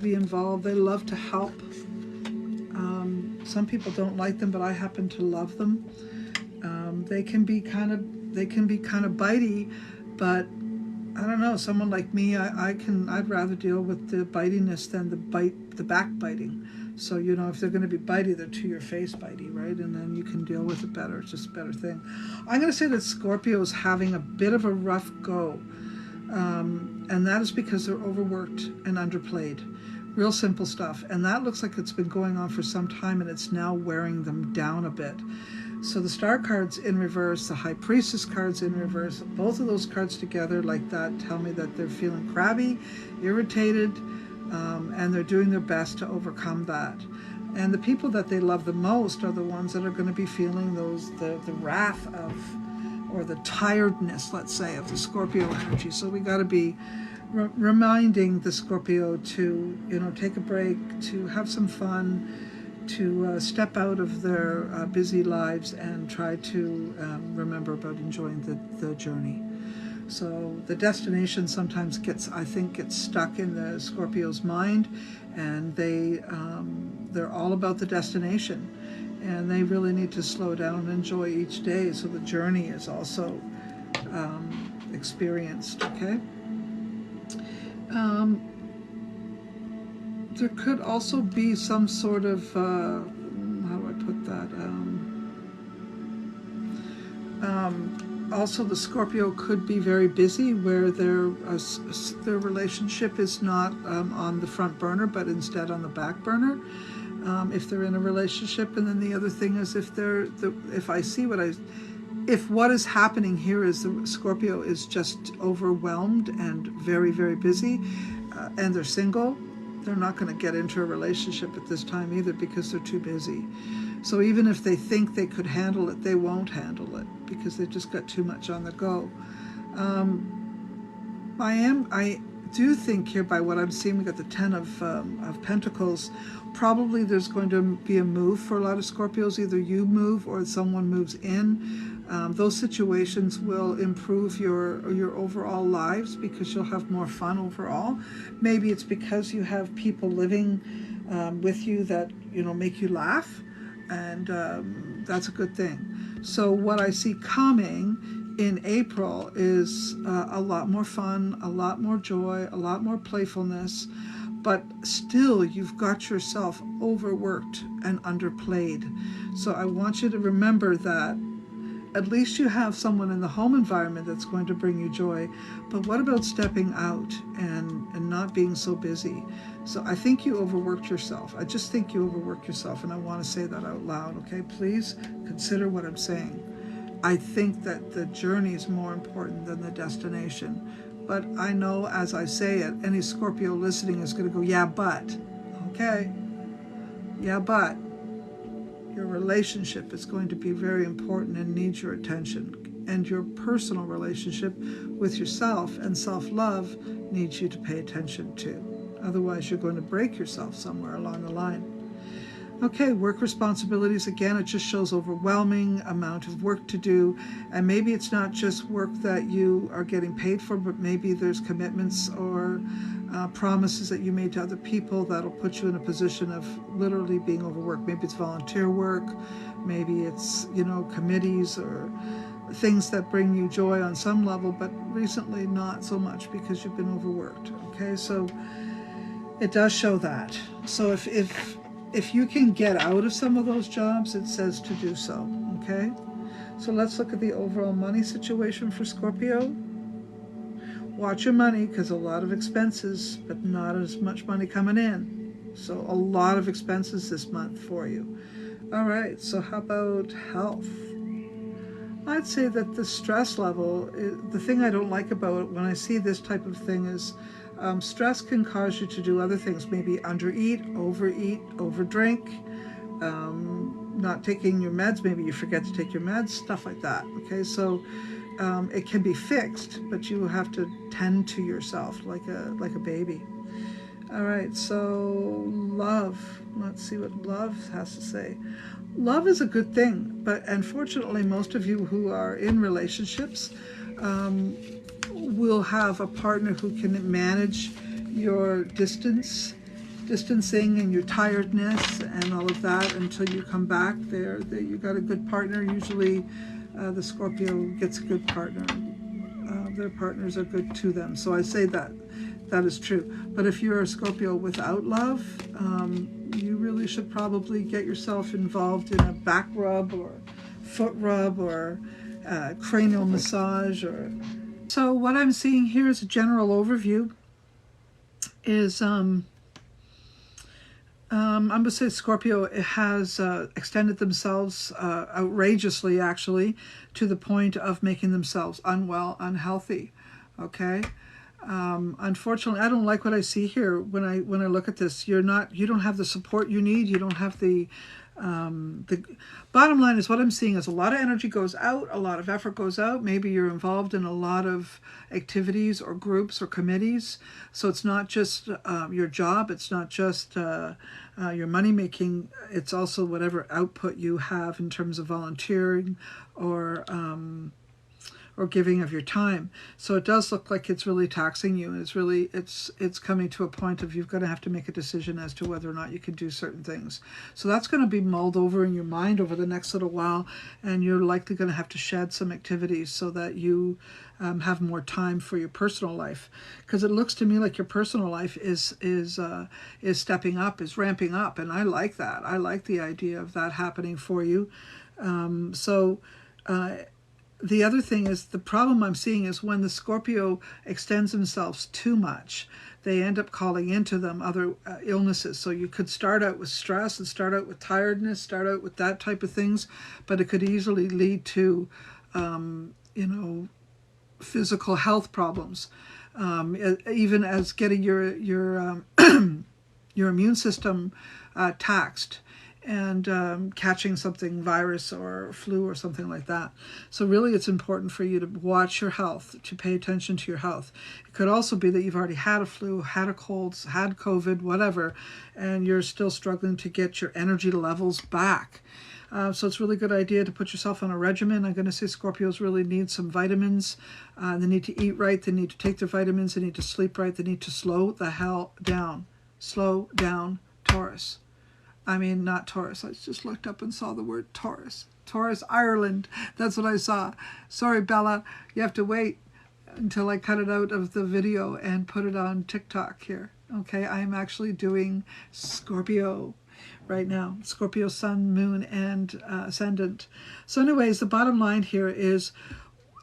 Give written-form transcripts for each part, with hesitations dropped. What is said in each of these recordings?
be involved. They love to help. Some people don't like them, but I happen to love them. They can be kind of bitey, but I don't know. Someone like me, I'd rather deal with the bitiness than the backbiting. So, you know, if they're going to be bitey, they're to your face bitey, right? And then you can deal with it better. It's just a better thing. I'm going to say that Scorpio is having a bit of a rough go. And that is because they're overworked and underplayed. Real simple stuff. And that looks like it's been going on for some time, and it's now wearing them down a bit. So the Star card's in reverse, the High Priestess card's in reverse. Both of those cards together like that tell me that they're feeling crabby, irritated, and they're doing their best to overcome that. And the people that they love the most are the ones that are going to be feeling the wrath of, or the tiredness, let's say, of the Scorpio energy. So we got to be reminding the Scorpio to, you know, take a break, to have some fun, to step out of their busy lives and try to remember about enjoying the journey. So the destination sometimes gets stuck in the Scorpio's mind, and they're all about the destination, and they really need to slow down and enjoy each day so the journey is also experienced, okay? There could also be some sort of, how do I put that? Also, the Scorpio could be very busy, where their relationship is not on the front burner, but instead on the back burner. If they're in a relationship, and then the other thing is if what is happening here is the Scorpio is just overwhelmed and very, very busy, and they're single, they're not going to get into a relationship at this time either because they're too busy. So even if they think they could handle it, they won't handle it because they've just got too much on the go. I do think here, by what I'm seeing, we got the Ten of Pentacles. Probably there's going to be a move for a lot of Scorpios. Either you move or someone moves in. Those situations will improve your overall lives because you'll have more fun overall. Maybe it's because you have people living with you that, you know, make you laugh, and that's a good thing. So what I see coming in April is a lot more fun, a lot more joy, a lot more playfulness, but still you've got yourself overworked and underplayed. So I want you to remember that at least you have someone in the home environment that's going to bring you joy. But what about stepping out and not being so busy? So I think you overworked yourself. I just think you overworked yourself, and I want to say that out loud, okay? Please consider what I'm saying. I think that the journey is more important than the destination. But I know as I say it, any Scorpio listening is going to go, yeah, but, okay? Yeah, but. Your relationship is going to be very important and needs your attention. And your personal relationship with yourself and self-love needs you to pay attention to. Otherwise, you're going to break yourself somewhere along the line. Okay, work responsibilities. Again, it just shows overwhelming amount of work to do. And maybe it's not just work that you are getting paid for, but maybe there's commitments or promises that you made to other people that'll put you in a position of literally being overworked. Maybe it's volunteer work, maybe it's, you know, committees or things that bring you joy on some level, but recently not so much because you've been overworked. Okay, so it does show that. So if you can get out of some of those jobs, it says to do so. Okay, so let's look at the overall money situation for Scorpio. Watch your money, because a lot of expenses, but not as much money coming in. So a lot of expenses this month for you. All right, so how about health? I'd say that the stress level, the thing I don't like about it when I see this type of thing is stress can cause you to do other things, maybe undereat, overeat, overdrink, not taking your meds, maybe you forget to take your meds, stuff like that. Okay, so it can be fixed, but you have to tend to yourself like a baby. All right, so love. Let's see what love has to say. Love is a good thing, but unfortunately, most of you who are in relationships will have a partner who can manage your distance distancing and your tiredness and all of that until you come back. There you got a good partner. Usually the Scorpio gets a good partner. Their partners are good to them. So I say that is true. But if you're a Scorpio without love, you really should probably get yourself involved in a back rub or foot rub or cranial massage. So what I'm seeing here is a general overview is I'm going to say Scorpio has extended themselves outrageously, actually, to the point of making themselves unwell, unhealthy. Okay. Unfortunately, I don't like what I see here when I look at this. You don't have the support you need. You don't have the bottom line is what I'm seeing is a lot of energy goes out, a lot of effort goes out. Maybe you're involved in a lot of activities or groups or committees. So it's not just your job. It's not just your money making. It's also whatever output you have in terms of volunteering or giving of your time. So it does look like it's really taxing you, and it's coming to a point of you're going to have to make a decision as to whether or not you can do certain things. So that's going to be mulled over in your mind over the next little while, and you're likely going to have to shed some activities so that you have more time for your personal life, because it looks to me like your personal life is stepping up, is ramping up, and I like that. I like the idea of that happening for you. The other thing is, the problem I'm seeing is when the Scorpio extends themselves too much, they end up calling into them other illnesses. So you could start out with stress and start out with tiredness, start out with that type of things, but it could easily lead to, physical health problems, even as getting your your immune system taxed, and catching something, virus or flu or something like that. So really it's important for you to watch your health, to pay attention to your health. It could also be that you've already had a flu, had a cold, had COVID, whatever, and you're still struggling to get your energy levels back. So it's a really good idea to put yourself on a regimen. I'm going to say Scorpios really need some vitamins. They need to eat right. They need to take their vitamins. They need to sleep right. They need to slow the hell down. Slow down, Taurus. I mean, not Taurus. I just looked up and saw the word Taurus. Taurus, Ireland. That's what I saw. Sorry, Bella. You have to wait until I cut it out of the video and put it on TikTok here. Okay, I am actually doing Scorpio right now. Scorpio Sun, Moon, and Ascendant. So anyways, the bottom line here is,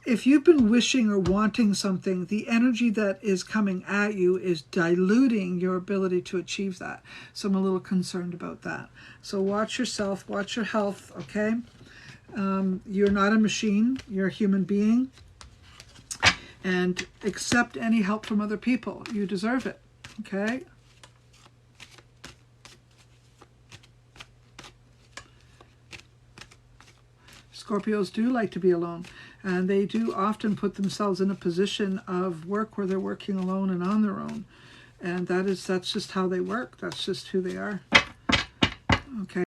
if you've been wishing or wanting something, the energy that is coming at you is diluting your ability to achieve that. So I'm a little concerned about that. So watch yourself, watch your health, okay? You're not a machine, you're a human being. And accept any help from other people. You deserve it, okay? Scorpios do like to be alone, and they do often put themselves in a position of work where they're working alone and on their own, and that's just how they work. That's just who they are. Okay.